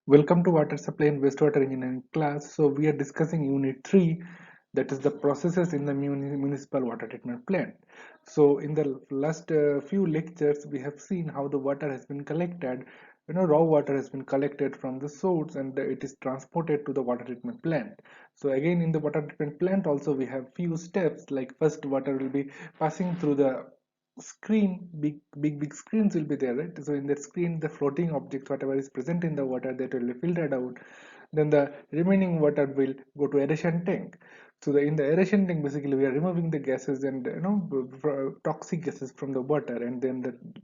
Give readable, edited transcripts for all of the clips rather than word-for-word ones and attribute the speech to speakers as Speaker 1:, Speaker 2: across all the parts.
Speaker 1: Welcome to Water Supply and Wastewater Engineering class. So we are discussing Unit 3, that is the processes in the municipal water treatment plant. So in the last few lectures, we have seen how the water has been collected. Raw water has been collected from the source and it is transported to the water treatment plant. So again, in the water treatment plant also we have few steps, like first water will be passing through the screen. Big screens will be there, right? So in that screen, the floating objects, whatever is present in the water, that will be filtered out. Then the remaining water will go to aeration tank. So in the aeration tank, basically we are removing the gases and toxic gases from the water, and then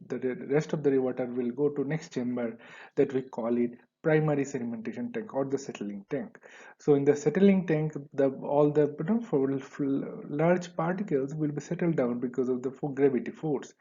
Speaker 1: the rest of the water will go to next chamber, that we call it primary sedimentation tank or the settling tank. So in the settling tank, the all the large particles will be settled down because of the gravity force.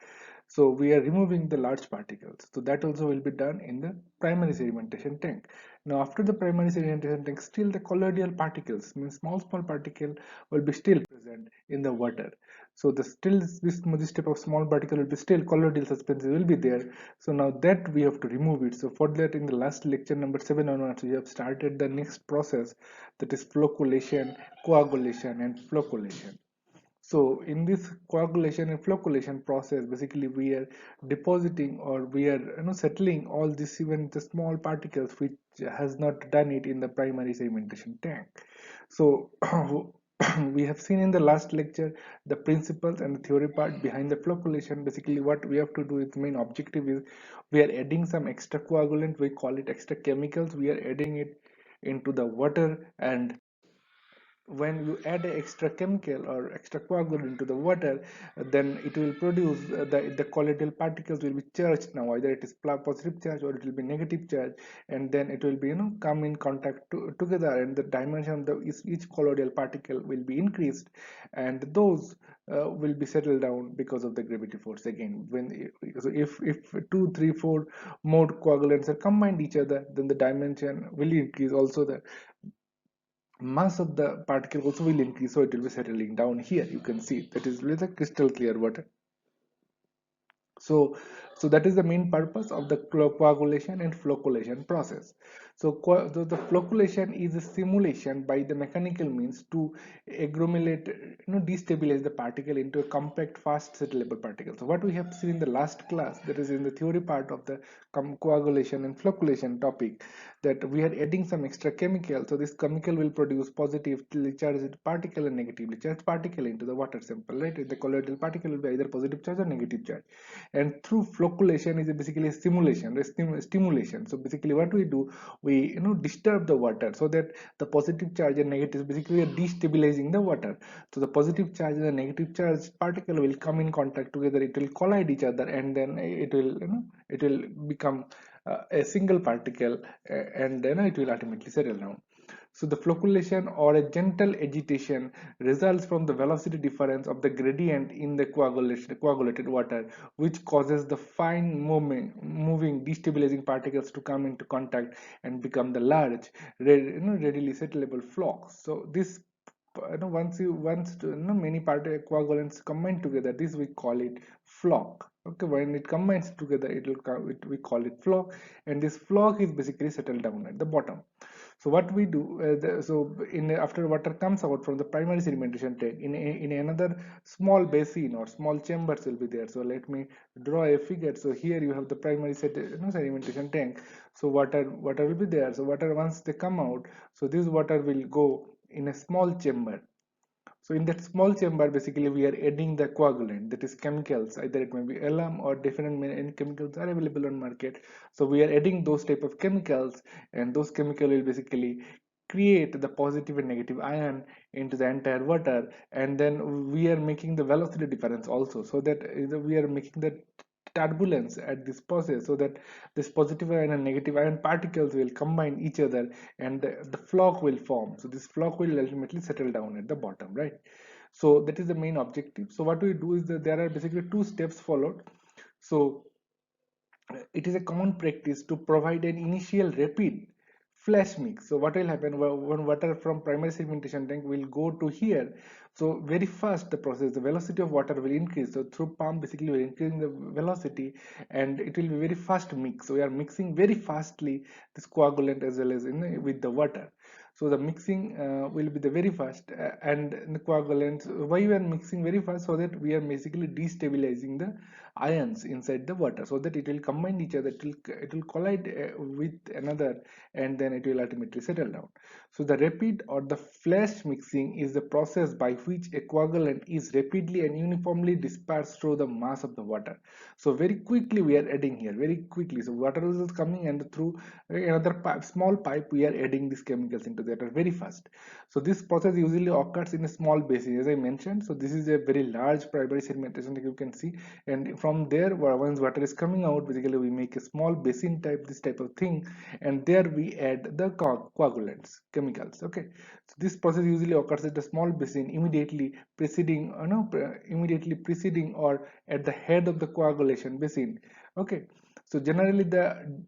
Speaker 1: So we are removing the large particles. So that also will be done in the primary sedimentation tank. Now after the primary sedimentation tank, still the colloidal particles, means small particle, will be still present in the water. So the still this type of small particle will be still colloidal suspension will be there. So now that we have to remove it. So for that, in the last lecture number 7 onwards, we have started the next process, that is flocculation, coagulation, and flocculation. So in this coagulation and flocculation process, basically we are depositing, or we are settling all this, even the small particles which has not done it in the primary sedimentation tank. So we have seen in the last lecture the principles and the theory part behind the flocculation. Basically what we have to do, its main objective is, we are adding some extra coagulant, we call it extra chemicals, we are adding it into the water. And when you add an extra chemical or extra coagulant into the water, then it will produce the colloidal particles will be charged. Now either it is positive charge or it will be negative charge, and then it will be come in contact together, and the dimension of each colloidal particle will be increased, and those will be settled down because of the gravity force. Again, so if 2 3 4 more coagulants are combined each other, then the dimension will increase. Also the mass of the particle also will increase, so it will be settling down here. You can see that is with a crystal clear water. So that is the main purpose of the coagulation and flocculation process. So the flocculation is a simulation by the mechanical means to agglomerate, destabilize the particle into a compact, fast settleable particle. So what we have seen in the last class, that is in the theory part of the coagulation and flocculation topic, that we are adding some extra chemical. So this chemical will produce positively charged particle and negatively charged particle into the water sample, right? The colloidal particle will be either positive charge or negative charge. And through flocculation is basically a simulation, stimulation. So basically what we do, we disturb the water, so that the positive charge and negative, basically we are destabilizing the water. So the positive charge and the negative charge particle will come in contact together, it will collide each other, and then it will become a single particle, and then it will ultimately settle down. So the flocculation, or a gentle agitation, results from the velocity difference of the gradient in the coagulated water, which causes the fine moving destabilizing particles to come into contact and become the large, readily settleable flocks. So this, many coagulants combine together, this we call it flock. Okay, when it combines together, we call it flock, and this flock is basically settled down at the bottom. So what we do, after water comes out from the primary sedimentation tank, in another small basin or small chambers will be there. So let me draw a figure. So here you have the primary sedimentation tank. So water will be there. So water, once they come out, so this water will go in a small chamber. So in that small chamber, basically we are adding the coagulant, that is chemicals, either it may be alum or different many chemicals are available on market. So we are adding those type of chemicals, and those chemicals will basically create the positive and negative ion into the entire water. And then we are making the velocity difference also, so that we are making the turbulence at this process, so that this positive ion and negative ion particles will combine each other, and the flock will form. So this flock will ultimately settle down at the bottom, right? So that is the main objective. So what we do is that there are basically two steps followed. So it is a common practice to provide an initial rapid flash mix. So what will happen, when water from primary sedimentation tank will go to here, So very fast the process, the velocity of water will increase. So through pump basically we're increasing the velocity, and it will be very fast mix. So we are mixing very fastly this coagulant as well as with the water. So the mixing will be the very fast, and the coagulants, why we are mixing very fast, so that we are basically destabilizing the ions inside the water, so that it will combine each other, it will collide with another, and then it will ultimately settle down. So the rapid or the flash mixing is the process by which a coagulant is rapidly and uniformly dispersed through the mass of the water. So very quickly we are adding here, very quickly. So water is coming, and through another pipe, small pipe, we are adding these chemicals into that very fast. So this process usually occurs in a small basin, as I mentioned. So this is a very large primary sedimentation, like you can see, and from there, once water is coming out, basically we make a small basin type, this type of thing, and there we add the coagulants, chemicals. Okay, so this process usually occurs at a small basin immediately preceding, immediately preceding or at the head of the coagulation basin. Okay, so generally the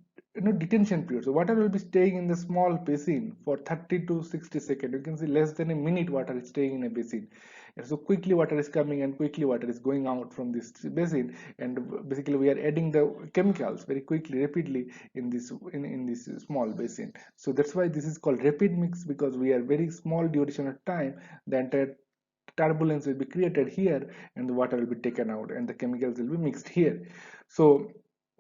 Speaker 1: detention period, so water will be staying in the small basin for 30 to 60 seconds. You can see less than a minute water is staying in a basin, and so quickly water is coming and quickly water is going out from this basin, and basically we are adding the chemicals very quickly, rapidly, in this small basin. So that's why this is called rapid mix, because we are very small duration of time, the entire turbulence will be created here, and the water will be taken out and the chemicals will be mixed here. So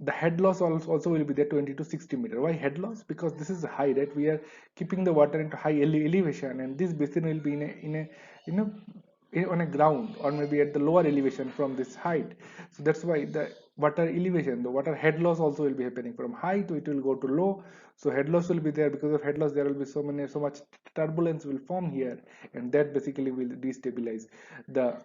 Speaker 1: the head loss also will be there, 20 to 60 meter. Why head loss? Because this is high, right? We are keeping the water into high elevation, and this basin will be you know on a ground, or maybe at the lower elevation from this height. So that's why the water elevation, the water head loss also will be happening. From high to, it will go to low. So head loss will be there. Because of head loss, there will be so much turbulence will form here, and that basically will destabilize the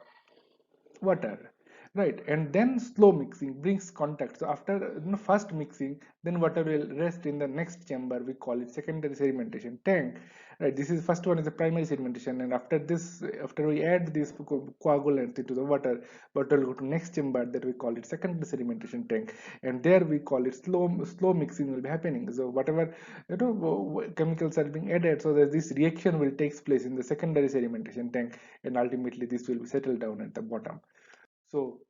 Speaker 1: water, right? And then slow mixing brings contact. So after first mixing, then water will rest in the next chamber, we call it secondary sedimentation tank, right? This is first one is the primary sedimentation, and after this, after we add this coagulant into the water will go to next chamber, that we call it secondary sedimentation tank, and there we call it slow mixing will be happening. So whatever chemicals are being added, so that this reaction will takes place in the secondary sedimentation tank, and ultimately this will be settled down at the bottom. So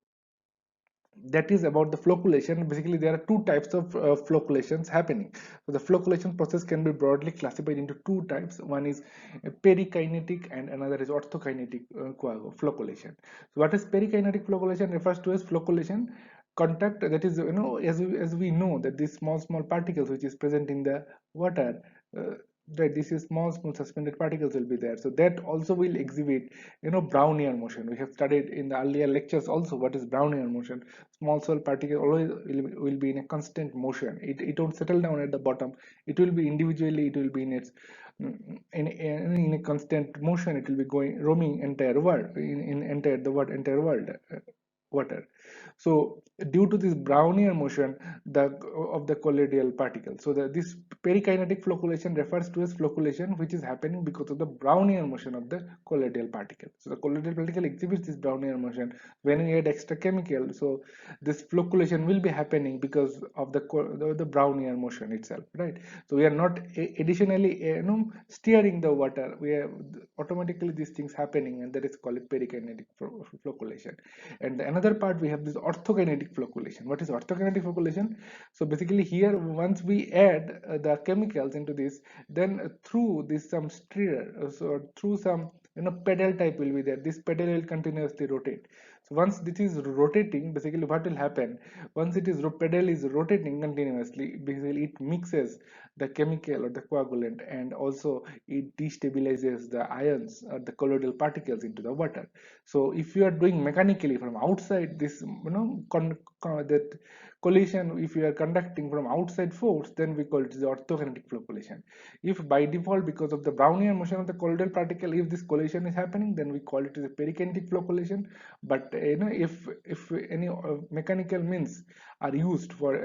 Speaker 1: that is about the flocculation. Basically there are two types of flocculations happening. So the flocculation process can be broadly classified into two types. One is perikinetic and another is orthokinetic flocculation. So what is perikinetic flocculation? Refers to as flocculation contact, that is, as we know that these small particles which is present in the water, uh, that this is small suspended particles will be there, so that also will exhibit Brownian motion. We have studied in the earlier lectures also what is Brownian motion. Small particle always will be in a constant motion. It won't settle down at the bottom. It will be individually, it will be in its in a constant motion. It will be going roaming entire world, in entire the world entire world, water. So due to this Brownian motion, the of the colloidal particle, so this perikinetic flocculation refers to as flocculation which is happening because of the Brownian motion of the colloidal particle. So the colloidal particle exhibits this Brownian motion. When we add extra chemical, so this flocculation will be happening because of the Brownian motion itself, right? So we are not additionally steering the water. We are automatically these things happening, and that is called perikinetic flocculation. And another part, we have this orthokinetic flocculation. What is orthokinetic flocculation? So basically here, once we add the chemicals into this, then through this some stirrer, so through some pedal type will be there. This pedal will continuously rotate. So once this is rotating, basically what will happen, once it is pedal is rotating continuously, basically it mixes the chemical or the coagulant, and also it destabilizes the ions or the colloidal particles into the water. So if you are doing mechanically from outside, this that collision, if you are conducting from outside force, then we call it the orthokinetic flocculation. If by default, because of the Brownian motion of the colloidal particle, if this collision is happening, then we call it as a perikinetic flocculation. But if any mechanical means are used for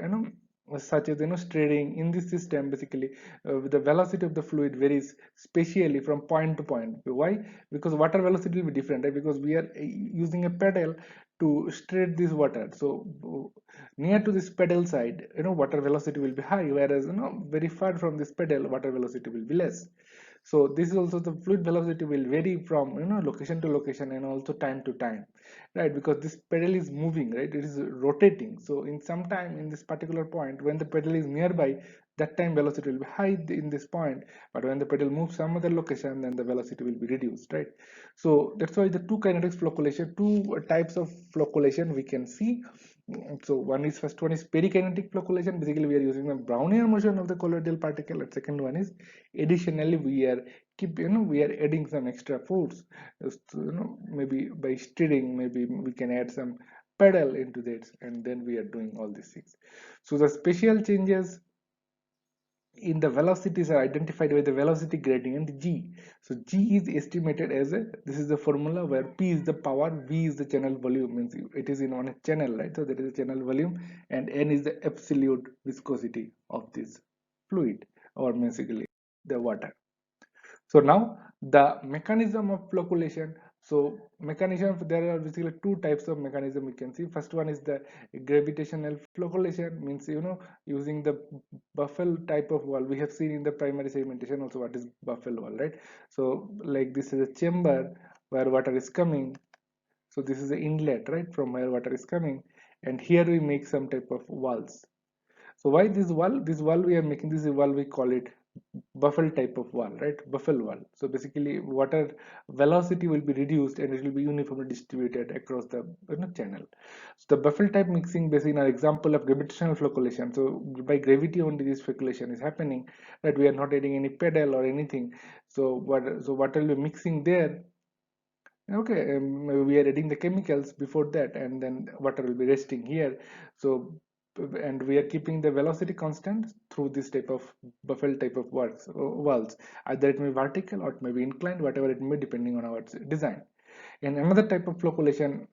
Speaker 1: such as steering in this system, basically the velocity of the fluid varies spatially from point to point. Why? Because water velocity will be different, right? Because we are using a pedal to straight this water. So near to this pedal side, water velocity will be high, whereas very far from this pedal, water velocity will be less. So this is also the fluid velocity will vary from location to location and also time to time, right? Because this pedal is moving, right? It is rotating. So in some time in this particular point, when the pedal is nearby, that time velocity will be high in this point, but when the pedal moves some other location, then the velocity will be reduced, right? So that's why the two kinetics flocculation, two types of flocculation we can see. So first one is perikinetic flocculation. Basically, we are using the Brownian motion of the colloidal particle. And second one is additionally we are adding some extra force. So, maybe by steering, maybe we can add some pedal into that, and then we are doing all these things. So the special changes in the velocities are identified by the velocity gradient g. So g is estimated as this is the formula where p is the power, v is the channel volume, means it is in on a channel, right? So that is the channel volume, and n is the absolute viscosity of this fluid, or basically the water. So now the mechanism of flocculation. So mechanism, there are basically two types of mechanism we can see. First one is the gravitational flocculation, means using the buffle type of wall. We have seen in the primary sedimentation also what is buffle wall, right? So like this is a chamber where water is coming. So this is the inlet, right, from where water is coming, and here we make some type of walls. So why this wall? This wall we are making, this wall we call it buffle type of wall, right? Buffle wall. So basically water velocity will be reduced and it will be uniformly distributed across the channel. So the buffle type mixing basically an example of gravitational flocculation. So by gravity only this flocculation is happening, right? We are not adding any pedal or anything. So what will be mixing there? Okay, we are adding the chemicals before that, and then water will be resting here. So, and we are keeping the velocity constant through this type of buffel type of walls. Either it may be vertical or it may be inclined, whatever it may be, depending on our design. And another type of flocculation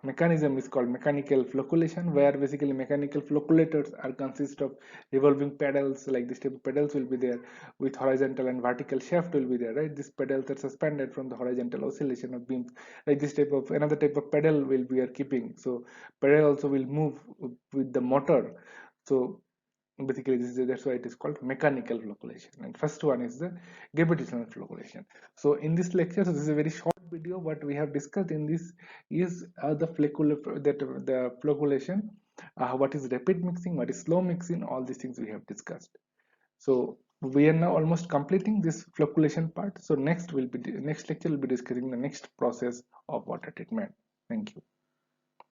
Speaker 1: mechanism is called mechanical flocculation, where basically mechanical flocculators are consist of revolving pedals. Like this type of pedals will be there with horizontal and vertical shaft will be there, right? These pedals are suspended from the horizontal oscillation of beams. Like this type of another type of pedal will be are keeping. So pedal also will move with the motor. So basically that's why it is called mechanical flocculation, and first one is the gravitational flocculation. So in this lecture, so this is a very short video. What we have discussed in this is the flocculation, what is rapid mixing, what is slow mixing, all these things we have discussed. So we are now almost completing this flocculation part. So next lecture will be discussing the next process of water treatment. Thank you.